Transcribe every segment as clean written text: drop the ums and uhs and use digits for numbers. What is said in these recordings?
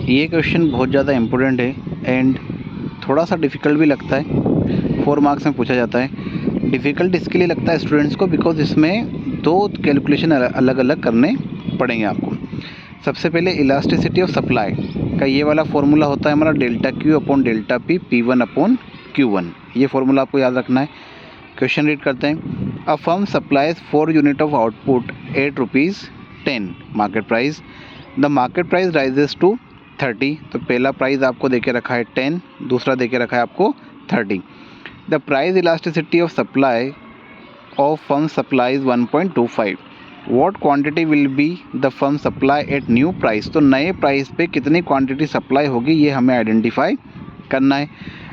ये क्वेश्चन बहुत ज़्यादा इम्पोर्टेंट है एंड थोड़ा सा डिफ़िकल्ट भी लगता है। 4 मार्क्स में पूछा जाता है। डिफ़िकल्ट इसके लिए लगता है स्टूडेंट्स को बिकॉज इसमें 2 कैलकुलेशन अलग अलग करने पड़ेंगे आपको। सबसे पहले इलास्टिसिटी ऑफ सप्लाई का ये वाला फॉर्मूला होता है हमारा delta Q upon delta P, P1 upon Q1। ये फॉर्मूला आपको याद रखना है। क्वेश्चन रीड करते हैं। A firm supplies 4 unit of output at ₹10 market price. The market price rises to 30। तो पहला प्राइस आपको देके रखा है 10, दूसरा देके रखा है आपको 30। The price elasticity of supply of firm supplies 1.25। What quantity will be the firm supply at new price. तो नए प्राइस पे कितनी क्वांटिटी सप्लाई होगी ये हमें आइडेंटिफाई करना है।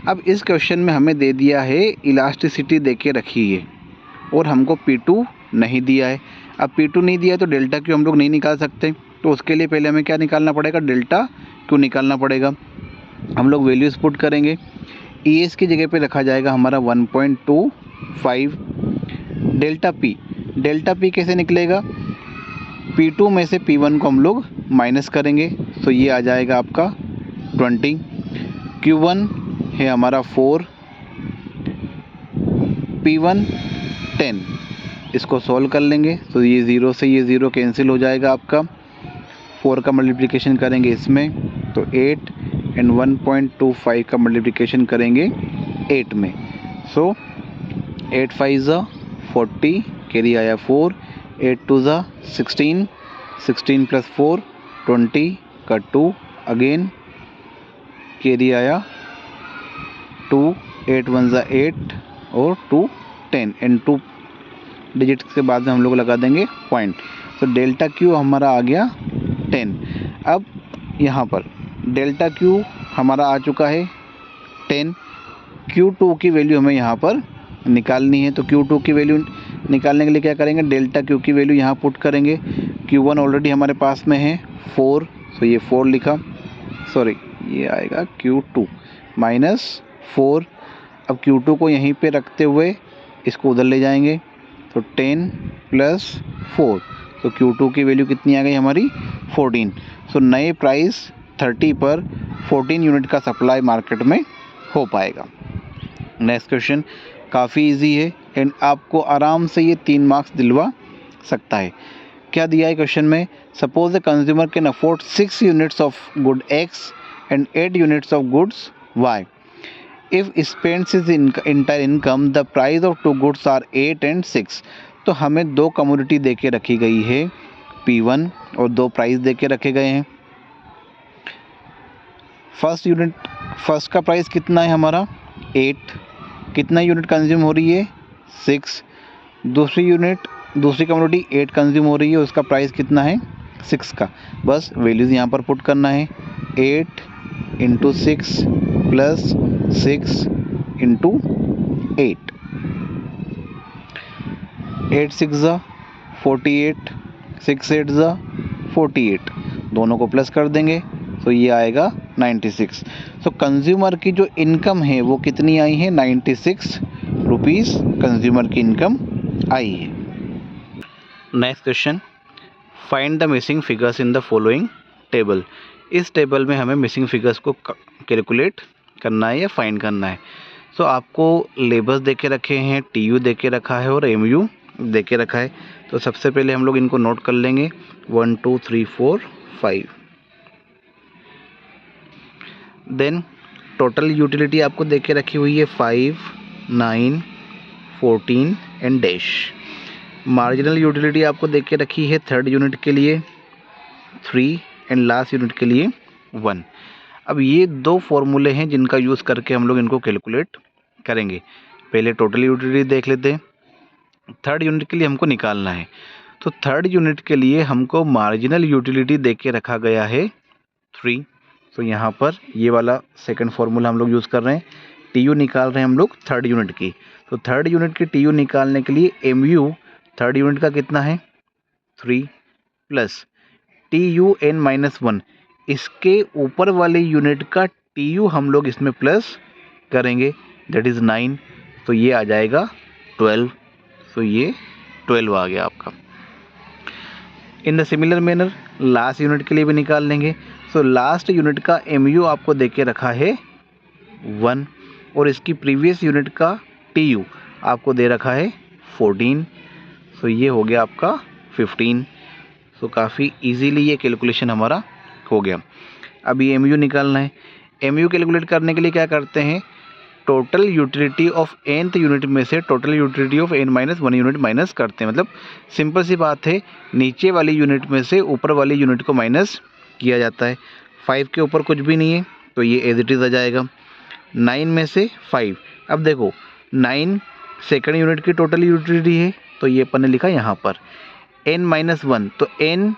अब इस क्वेश्चन में हमें दे दिया है इलास्टिसिटी दे के रखी है और हमको P2 नहीं दिया है। अब P2 नहीं दिया है तो डेल्टा क्यू हम लोग नहीं निकाल सकते, तो उसके लिए पहले हमें क्या निकालना पड़ेगा, डेल्टा क्यू निकालना पड़ेगा। हम लोग वैल्यूज़ पुट करेंगे। ES की जगह पे रखा जाएगा हमारा 1.25। डेल्टा पी कैसे निकलेगा, P2 में से P1 को हम लोग माइनस करेंगे तो ये आ जाएगा आपका 20। Q1 है हमारा 4, P1 10। इसको सॉल्व कर लेंगे तो ये 0 से ये 0 कैंसिल हो जाएगा आपका। 4 का मल्टीप्लिकेशन करेंगे इसमें तो 8 एंड 1.25 का मल्टीप्लिकेशन करेंगे 8 में। सो 8 5 ज़ा 40, कैरी आया 4, 8 2 ज़ा 16, 16 प्लस 4 20 का 2 अगेन कैरी आया 2, 8 1 ज़ा 8 और 2 10 एंड 2 डिजिट्स के बाद में हम लोग लगा देंगे पॉइंट। तो डेल्टा क्यू हमारा आ गया 10। अब यहाँ पर डेल्टा क्यू हमारा आ चुका है 10। Q2 की वैल्यू हमें यहाँ पर निकालनी है, तो Q2 की वैल्यू निकालने के लिए क्या करेंगे, डेल्टा क्यू की वैल्यू यहाँ पुट करेंगे। Q1 ऑलरेडी हमारे पास में है 4, तो ये 4 लिखा, सॉरी ये आएगा Q2 माइनस 4। अब Q2 को यहीं पे रखते हुए इसको उधर ले जाएंगे तो 10 प्लस 4, तो Q2 की वैल्यू कितनी आ गई हमारी 14। सो नए प्राइस 30 पर 14 यूनिट का सप्लाई मार्केट में हो पाएगा। नेक्स्ट क्वेश्चन काफ़ी इजी है एंड आपको आराम से ये 3 मार्क्स दिलवा सकता है। क्या दिया है क्वेश्चन में, suppose the consumer can afford 6 units of good X and 8 units of goods Y। If spends is inter income the price of 2 goods are 8 and 6। तो हमें 2 कमोडिटी दे के रखी गई है P1 और 2 प्राइस दे के रखे गए हैं। फर्स्ट का प्राइस कितना है हमारा 8, कितना यूनिट कंज्यूम हो रही है 6। दूसरी कमोडिटी 8 कंज्यूम हो रही है, उसका प्राइस कितना है 6 का। बस वैल्यूज़ यहाँ पर पुट करना है 8 इंटू 6 प्लस 6 इंटू 8, 8 6 ज़ा 48, 6 8 ज़ा 48, दोनों को प्लस कर देंगे तो ये आएगा 96। तो कंज्यूमर की जो इनकम है वो कितनी आई है 96 रुपीज़ कंज्यूमर की इनकम आई है। Next question, find the missing figures in the following table. इस टेबल में हमें मिसिंग फिगर्स को कैलकुलेट करना है या फाइंड करना है। सो आपको लेबल्स दे के रखे हैं, TU दे के रखा है और MU दे के रखा है। तो सबसे पहले हम लोग इनको नोट कर लेंगे 1 2 3 4 5। देन टोटल यूटिलिटी आपको दे के रखी हुई है 5 9 14 एंड डैश। मार्जिनल यूटिलिटी आपको दे के रखी है थर्ड यूनिट के लिए 3 एंड लास्ट यूनिट के लिए 1। अब ये 2 फॉर्मूले हैं जिनका यूज़ करके हम लोग इनको कैलकुलेट करेंगे। पहले टोटल यूटिलिटी देख लेते हैं। थर्ड यूनिट के लिए हमको निकालना है, तो थर्ड यूनिट के लिए हमको मार्जिनल यूटिलिटी दे के रखा गया है 3। तो यहाँ पर ये वाला सेकंड फार्मूला हम लोग यूज़ कर रहे हैं। TU निकाल रहे हैं हम लोग थर्ड यूनिट की, तो थर्ड यूनिट की TU निकालने के लिए MU थर्ड यूनिट का कितना है 3 प्लस TUN-1, इसके ऊपर वाले यूनिट का TU हम लोग इसमें प्लस करेंगे, दैट इज़ 9। तो ये आ जाएगा 12। तो ये 12 आ गया आपका। In the similar manner last unit के लिए भी निकाल लेंगे। सो लास्ट यूनिट का MU आपको दे के रखा है 1 और इसकी प्रीवियस यूनिट का TU आपको दे रखा है 14। सो ये हो गया आपका 15। सो काफ़ी इजीली ये कैलकुलेशन हमारा हो गया। अब ये MU निकालना है। MU कैलकुलेट करने के लिए क्या करते हैं, total utility of nth unit में से total utility of n-1 unit minus करते हैं। मतलब सिंपल सी बात है, नीचे वाली यूनिट में से ऊपर वाली यूनिट को माइनस किया जाता है। 5 के ऊपर कुछ भी नहीं है तो ये एज इट इज़ आ जाएगा। 9 में से 5, अब देखो 9 सेकंड यूनिट की टोटल यूटिलिटी है तो ये अपन ने लिखा यहाँ पर n-1, तो n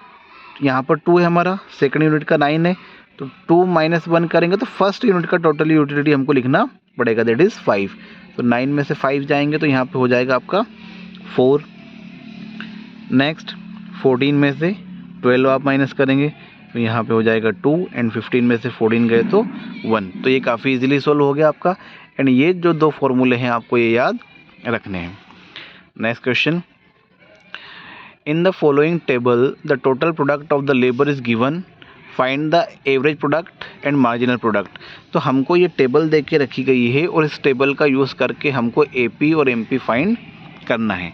यहाँ पर 2 है हमारा, सेकंड यूनिट का 9 है तो 2 - 1 करेंगे तो फर्स्ट यूनिट का टोटल यूटिलिटी हमको लिखना पड़ेगा, दैट इज़ 5। तो 9 में से 5 जाएंगे तो यहाँ पे हो जाएगा आपका 4। नेक्स्ट 14 में से 12 आप माइनस करेंगे तो यहाँ पे हो जाएगा 2 एंड 15 में से 14 गए तो 1। तो ये काफ़ी इजीली सोल्व हो गया आपका। एंड ये जो 2 फॉर्मूले हैं आपको ये याद रखने हैं। Next question, in the following table the total product of the labour is given, find the average product and marginal product. तो हमको ये टेबल दे के रखी गई है और इस टेबल का यूज़ करके हमको AP और MP फाइंड करना है।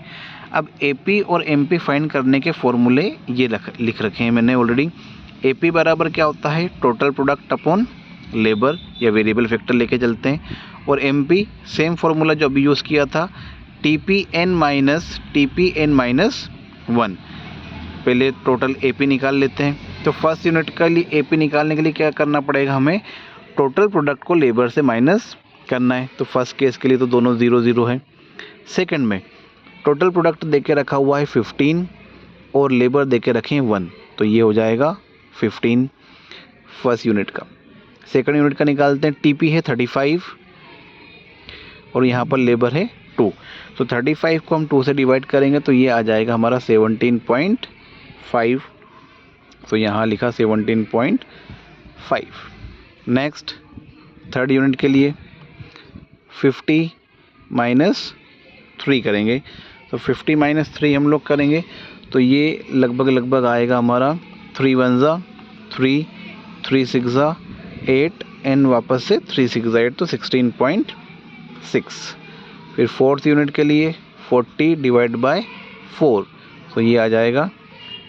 अब AP और MP फाइंड करने के फॉर्मूले ये लिख रखे हैं मैंने ऑलरेडी। AP बराबर क्या होता है, टोटल प्रोडक्ट अपॉन लेबर, या वेरिएबल फैक्टर लेके चलते हैं। और MP सेम फार्मूला जो अभी यूज़ किया था, TPN - 1। पहले टोटल AP निकाल लेते हैं। तो फर्स्ट यूनिट के लिए AP निकालने के लिए क्या करना पड़ेगा, हमें टोटल प्रोडक्ट को लेबर से माइनस करना है। तो फर्स्ट केस के लिए तो दोनों 0 0 है। सेकंड में टोटल प्रोडक्ट देके रखा हुआ है 15 और लेबर देके रखे हैं 1, तो ये हो जाएगा 15 फर्स्ट यूनिट का। सेकंड यूनिट का निकालते हैं, TP है 35 और यहाँ पर लेबर है 2। तो 35 को हम 2 से डिवाइड करेंगे तो ये आ जाएगा हमारा 17.5। तो यहाँ लिखा 17.5। नेक्स्ट थर्ड यूनिट के लिए 50 - 3 करेंगे। तो 50 - 3 हम लोग करेंगे तो ये लगभग आएगा हमारा 3 1 ज़ा 3, 3 6 ज़ा 8 एंड वापस से 3 6 ज़ा 8, तो 16.6। फिर फोर्थ यूनिट के लिए 40 डिवाइड बाय 4, तो ये आ जाएगा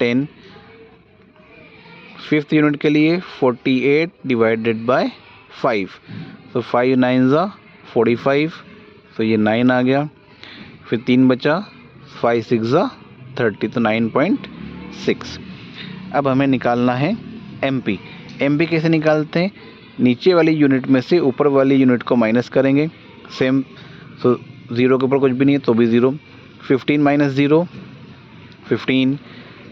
10। फिफ्थ यूनिट के लिए 48 डिवाइडेड बाय 5, तो 5 9 ज़ा 45, तो ये 9 आ गया। फिर 3 बचा, 5 6 ज़ा 30, तो 9.6। अब हमें निकालना है MP। MP कैसे निकालते हैं, नीचे वाली यूनिट में से ऊपर वाली यूनिट को माइनस करेंगे। सेम, तो 0 के ऊपर कुछ भी नहीं है तो भी 0। 15 - 0 15,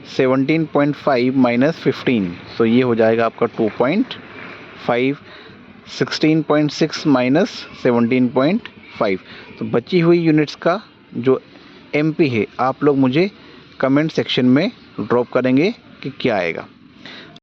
17.5 - 15, तो ये हो जाएगा आपका 2.5। 16.6 - 17.5, तो बची हुई यूनिट्स का जो MP है आप लोग मुझे कमेंट सेक्शन में ड्रॉप करेंगे कि क्या आएगा।